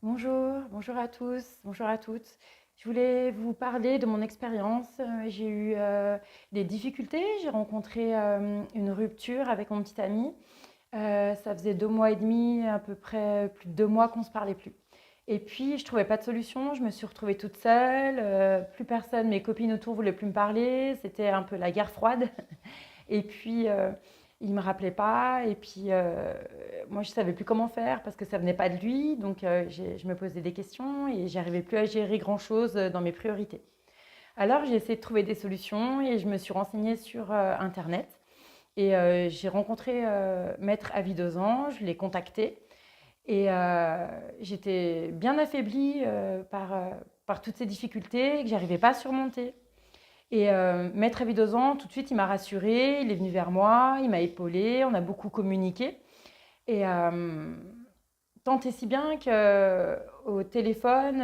Bonjour à tous, bonjour à toutes. Je voulais vous parler de mon expérience. J'ai eu des difficultés, j'ai rencontré une rupture avec mon petit ami. Ça faisait 2 mois et demi, à peu près plus de 2 mois qu'on ne se parlait plus. Et puis, je ne trouvais pas de solution, je me suis retrouvée toute seule, plus personne, mes copines autour ne voulaient plus me parler, c'était un peu la guerre froide. Et puis, il ne me rappelait pas. Et puis, moi, je ne savais plus comment faire parce que ça ne venait pas de lui. Donc, je me posais des questions et j'arrivais plus à gérer grand-chose dans mes priorités. Alors, j'ai essayé de trouver des solutions et je me suis renseignée sur Internet. Et j'ai rencontré Maître à vie 2 ans, je l'ai contacté. Et j'étais bien affaiblie par toutes ces difficultés que j'arrivais pas à surmonter. Et Maître Avidosan, tout de suite, il m'a rassurée, il est venu vers moi, il m'a épaulée, on a beaucoup communiqué. Et tant et si bien qu'au téléphone,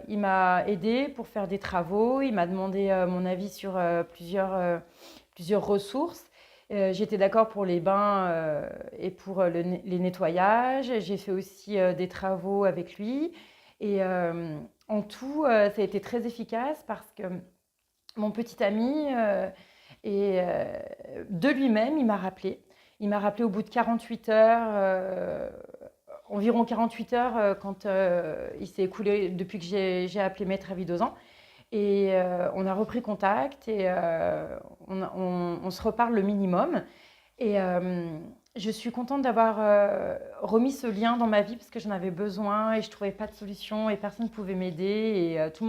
il m'a aidée pour faire des travaux, il m'a demandé mon avis sur plusieurs ressources. J'étais d'accord pour les bains et pour les nettoyages. J'ai fait aussi des travaux avec lui. Et en tout, ça a été très efficace parce que mon petit ami, et de lui-même, il m'a rappelé. Il m'a rappelé au bout de 48 heures, environ 48 heures, quand il s'est écoulé depuis que j'ai appelé Maître à vie 2 ans. Et on a repris contact et on se reparle le minimum. Et je suis contente d'avoir remis ce lien dans ma vie parce que j'en avais besoin et je ne trouvais pas de solution et personne ne pouvait m'aider. Et tout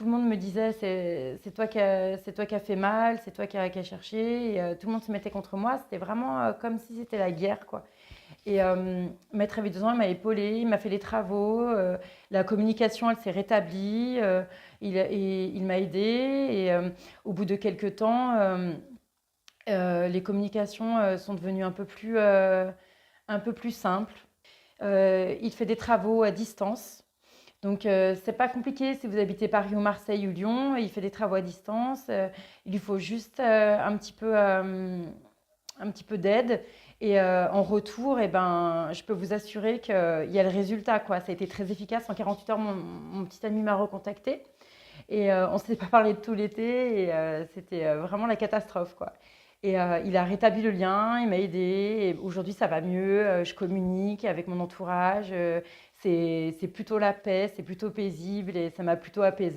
le monde me disait c'est toi qui a fait mal, c'est toi qui a cherché. Et, tout le monde se mettait contre moi. C'était vraiment comme si c'était la guerre, quoi. Et Maître avait 2 ans, il m'a épaulé, il m'a fait les travaux. La communication, elle s'est rétablie. Il m'a aidé. Et au bout de quelques temps, les communications sont devenues un peu plus simples. Il fait des travaux à distance. Donc, c'est pas compliqué si vous habitez Paris ou Marseille ou Lyon. Il fait des travaux à distance. Il lui faut juste un petit peu d'aide. Et en retour, eh ben, je peux vous assurer qu'il y a le résultat, quoi. Ça a été très efficace. En 48 heures, mon petit ami m'a recontacté. Et on ne s'est pas parlé de tout l'été. Et c'était vraiment la catastrophe, quoi. Et il a rétabli le lien, il m'a aidé. Et aujourd'hui, ça va mieux. Je communique avec mon entourage. C'est plutôt la paix, c'est plutôt paisible et ça m'a plutôt apaisée.